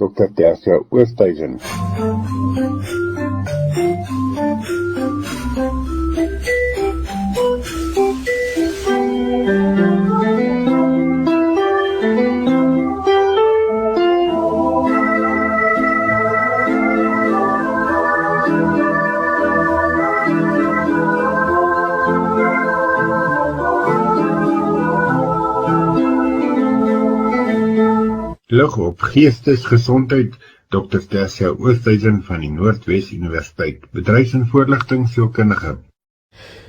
Dr. Tersia Oosthuizen. Lig op geestesgesondheid, Dr. Tersia Oosthuizen van die Noordwes Universiteit, bedryfs- en voorligtingsielkundige.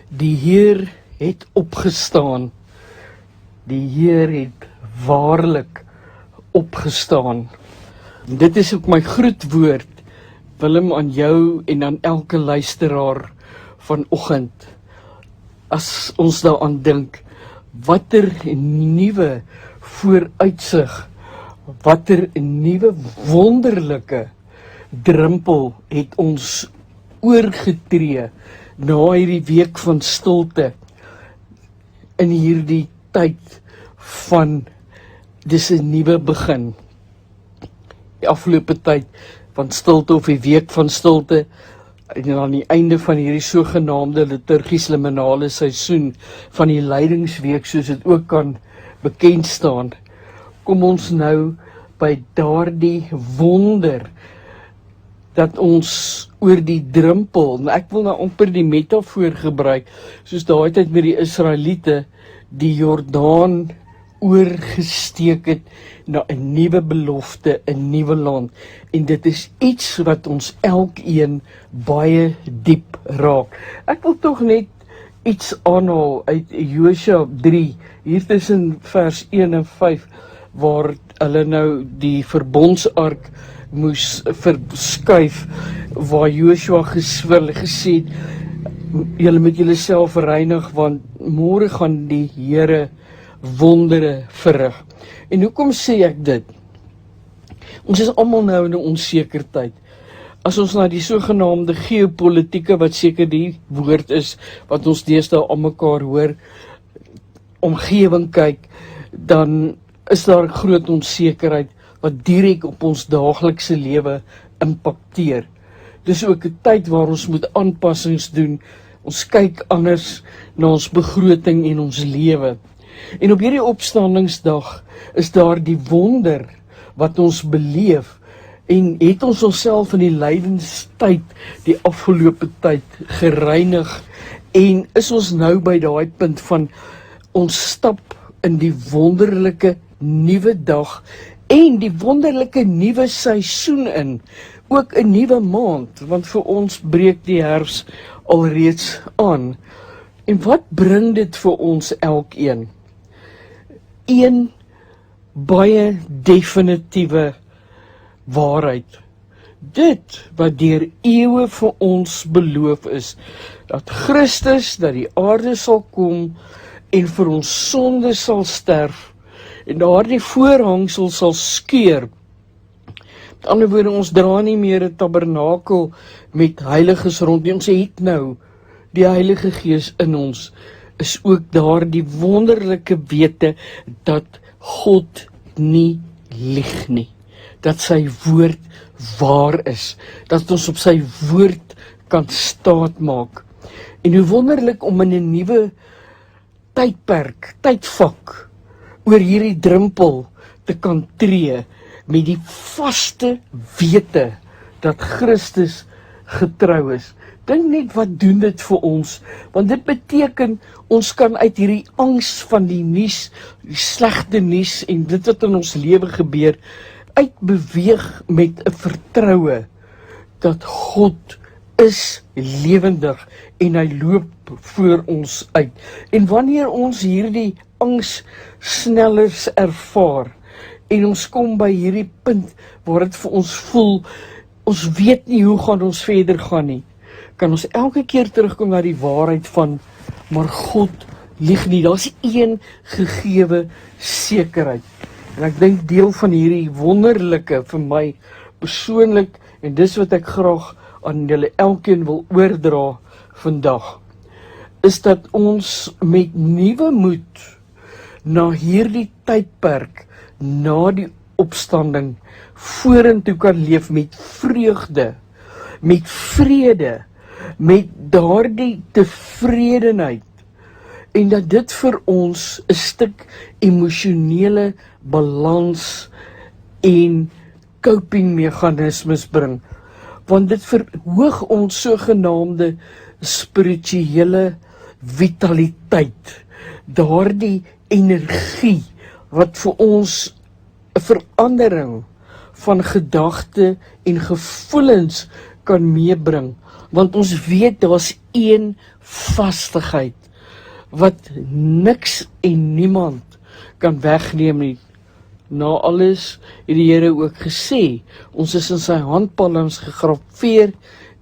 Die Heer het opgestaan. Die Heer het waarlik opgestaan. Dit is ook my groetwoord, Willem, aan jou en aan elke luisteraar vanoggend. As ons daaraan dink, watter nuwe vooruitsig, watter nuwe wonderlike drempel het ons oorgetree na hierdie week van stilte, in hierdie tyd van, dis 'n nuwe begin. Die afgelope tyd van stilte, of die week van stilte, en aan die einde van hierdie sogenaamde liturgies-liminale seisoen van die lydingsweek, soos dit ook kan bekend staan, kom ons nou by daardie wonder dat ons oor die drempel, en ek wil nou amper die metafoor gebruik, soos daai tyd met die Israeliete, die Jordaan oorgesteek het na 'n nuwe belofte, 'n nuwe land. En dit is iets wat ons elkeen baie diep raak. Ek wil tog net iets aanhaal uit Josua 3, hier tussen vers 1 en 5, waar hulle nou die verbondsark moes verskuif, waar Josua gesê het, julle moet julle self reinig, want môre gaan die Here wondere verrig. En hoekom sê ek dit? Ons is almal nou in 'n onseker tyd. As ons na die sogenaamde geopolitieke, wat seker die woord is wat ons deesdae aan mekaar hoor, omgewing kyk, dan is daar groot onsekerheid wat direk op ons daaglikse lewe impakteer. Dis ook 'n tyd waar ons moet aanpassings doen. Ons kyk anders na ons begroting en ons lewe. En op hierdie opstandingsdag is daar die wonder wat ons beleef, en het ons onsself in die lydenstyd, die afgelope tyd, gereinig, en is ons nou by daai punt van ons stap in die wonderlike nuwe dag en die wonderlike nuwe seisoen in, ook 'n nuwe maand, want vir ons breek die herfs alreeds aan. En wat bring dit vir ons elkeen? Een baie definitiewe waarheid. Dit wat deur eeue vir ons beloof is, dat Christus na die aarde sal kom en vir ons sonde sal sterf, en daardie voorhangsel sal skeur. Met ander woorde, ons dra nie meer 'n tabernakel met heiliges rond nie, ons het nou die Heilige Gees in ons, is ook daar die wonderlike wete dat God nie lieg nie, dat sy woord waar is, dat ons op sy woord kan staatmaak. En hoe wonderlik om in 'n nuwe tydvak, oor hierdie drempel te kan tree, met die vaste wete dat Christus getrou is. Dink net wat doen dit vir ons, want dit beteken ons kan uit hierdie angs van die nuus, die slegte nuus en dit wat in ons lewe gebeur, uitbeweeg met 'n vertroue dat God is lewendig en hy loop voor ons uit. En wanneer ons hierdie angs snellers ervaar en ons kom by hierdie punt waar dit vir ons voel, ons weet nie hoe gaan ons verder gaan nie, kan ons elke keer terugkom na die waarheid van, maar God lieg nie. Daar's een gegewe sekerheid. En ek dink deel van hierdie wonderlike vir my persoonlik, en dis wat ek graag aan julle elkeen wil oordra vandag, is dat ons met nuwe moed na hierdie tydperk, na die opstanding vorentoe kan leef met vreugde, met vrede, met daardie tevredenheid, en dat dit vir ons 'n stuk emosionele balans en coping meganismes bring, want dit verhoog ons sogenaamde spirituele vitaliteit, daardie energie wat vir ons 'n verandering van gedagte en gevoelens kan meebring, want ons weet daar's een vastigheid wat niks en niemand kan wegneem nie. Na alles het die Here ook gesê, ons is in sy handpalms gegraveer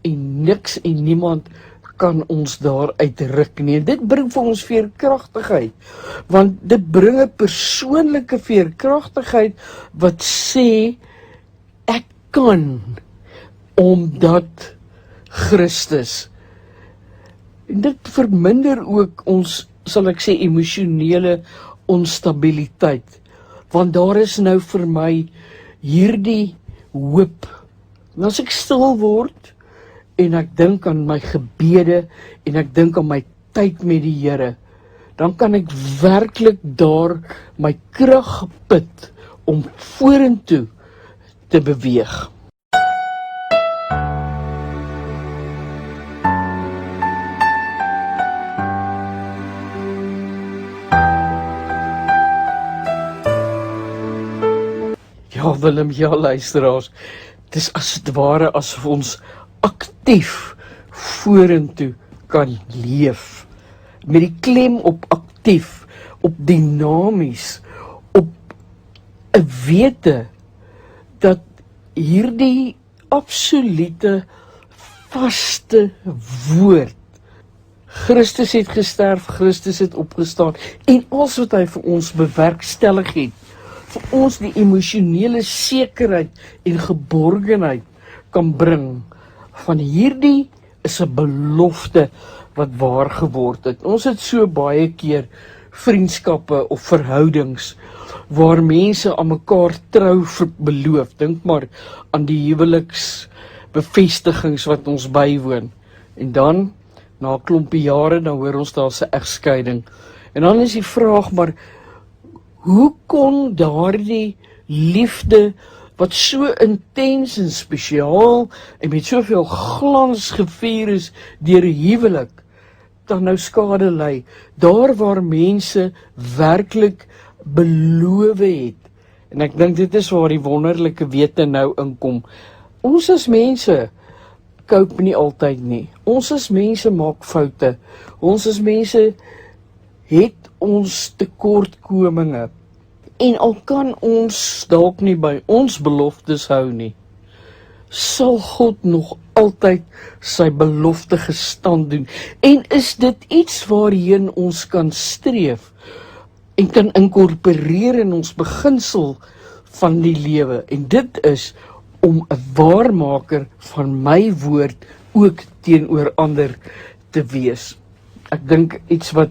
en niks en niemand kan ons daar uitruk nie. Dit bring vir ons veerkragtigheid, want dit bring 'n persoonlike veerkragtigheid wat sê, ek kan, omdat Christus. En dit verminder ook ons, sal ek sê, emosionele onstabiliteit, want daar is nou vir my hierdie hoop. En as ek stil word, en ek dink aan my gebede, en ek dink aan my tyd met die Here, dan kan ek werklik daar my krag put om vorentoe te beweeg. Ja Willem, ja luisteraars, het is as het ware asof ons aktief vorentoe kan leef, met die klem op aktief, op dinamies, op 'n wete dat hierdie absolute vaste woord, Christus het gesterf, Christus het opgestaan, en alles wat hy vir ons bewerkstellig het, vir ons die emosionele sekerheid en geborgenheid kan bring, van hierdie is 'n belofte wat waar geword het. Ons het so baie keer vriendskappe of verhoudings waar mense aan mekaar trou beloof. Dink maar aan die huweliksbevestigings wat ons bywoon. En dan, na 'n klompie jare, dan hoor ons daar's 'n egskeiding. En dan is die vraag maar, hoe kon daardie liefde wat so intens en spesiaal en met soveel glans gevier is deur 'n huwelik, dan nou skade ly, daar waar mense werklik beloof het. En ek dink dit is waar die wonderlike wete nou inkom. Ons as mense cope nie altyd nie. Ons as mense maak foute. Ons as mense het ons tekortkominge. En al kan ons dalk nie by ons beloftes hou nie, sal God nog altyd sy belofte gestand doen. En is dit iets waarheen ons kan streef en kan inkorporeer in ons beginsel van die lewe. En dit is om 'n waarmaker van my woord ook teenoor ander te wees. Ek dink iets wat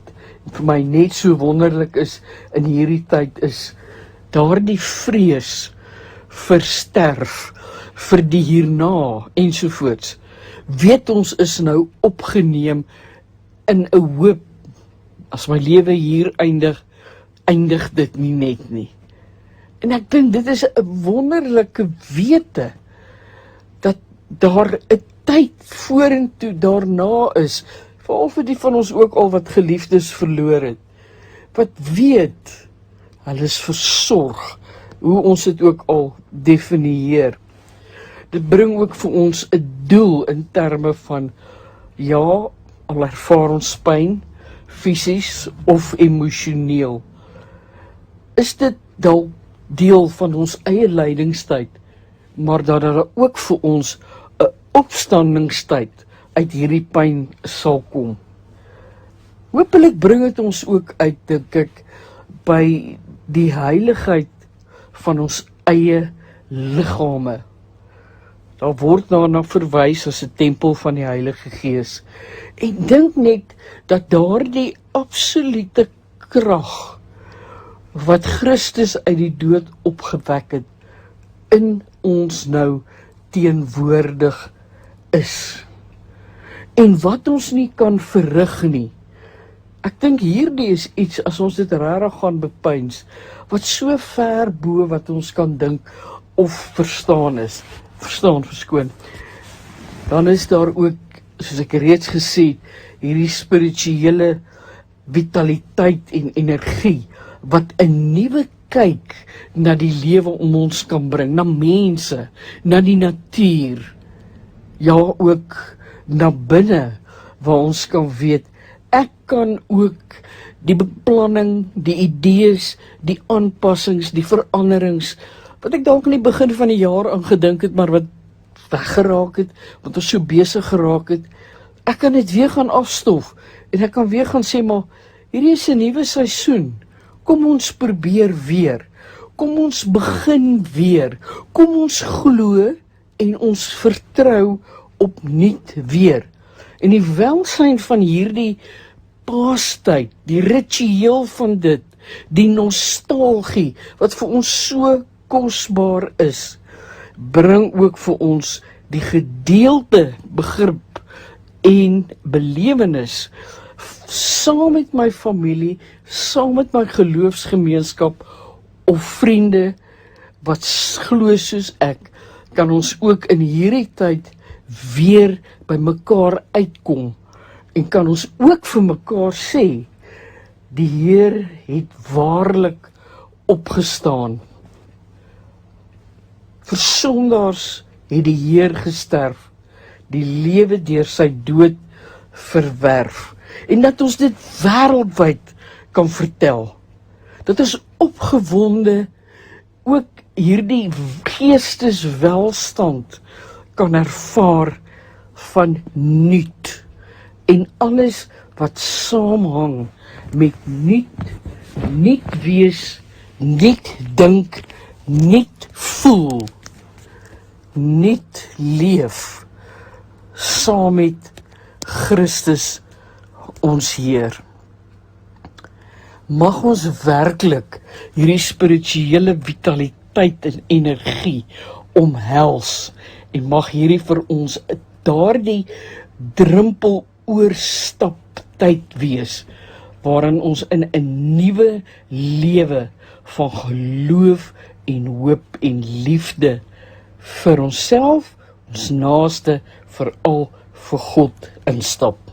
vir my net so wonderlik is in hierdie tyd is daardie vrees vir sterf, vir die hierna ensovoorts. Weet ons is nou opgeneem in 'n hoop, as my lewe hier eindig dit nie net nie. En ek dink dit is 'n wonderlike wete, dat daar 'n tyd vorentoe daarna is, veral vir die van ons ook al wat geliefdes verloor het, wat weet, hulle is versorg, hoe ons dit ook al definieer. Dit bring ook vir ons 'n doel in terme van, ja, al ervaar ons pyn, fisies of emosioneel, is dit dalk deel van ons eie lydingstyd, maar dat daar ook vir ons 'n opstandingstyd uit hierdie pyn sal kom. Hoopelik bring dit ons ook uit, dink ek, by die heiligheid van ons eie liggame. Daar word daarna verwys as 'n tempel van die Heilige Gees. En dink net dat daardie absolute krag wat Christus uit die dood opgewek het, in ons nou teenwoordig is. En wat ons nie kan verrig nie. Ek dink hierdie is iets, as ons dit regtig gaan bepeins, wat so ver bo wat ons kan dink of verstaan is. Verskoon. Dan is daar ook, soos ek reeds gesê het, hierdie spirituele vitaliteit en energie, wat 'n nuwe kyk na die lewe om ons kan bring, na mense, na die natuur, ja ook na binne, waar ons kan weet, ek kan ook die beplanning, die idees, die aanpassings, die veranderings, wat ek dalk in die begin van die jaar aangedink het, maar wat weggeraak het, wat ons so besig geraak het, ek kan dit weer gaan afstof, en ek kan weer gaan sê, maar hierdie is 'n nuwe seisoen, kom ons probeer weer, kom ons begin weer, kom ons glo, en ons vertrou opnuut weer. En die welsyn van hierdie paastyd, die ritueel van dit, die nostalgie, wat vir ons so kosbaar is, bring ook vir ons die gedeelde begrip en belewenis, saam met my familie, saam met my geloofsgemeenskap, of vriende, wat glo soos ek, kan ons ook in hierdie tyd weer by mekaar uitkom, en kan ons ook vir mekaar sê, die Heer het waarlik opgestaan. Vir sondaars het die Heer gesterf, die lewe deur sy dood verwerf, en dat ons dit wêreldwyd kan vertel. Dat is opgewonde, ook hierdie geesteswelstand kan ervaar van nuut, en alles wat saamhang met nuut wees, nuut dink, nuut voel, nuut leef, saam met Christus ons Heer. Mag ons werklik hierdie spirituele vitaliteit en energie omhels, en mag hierdie vir ons daardie drempel oorstap tyd wees, waarin ons in 'n nuwe lewe van geloof en hoop en liefde vir onsself, ons naaste, veral vir God instap.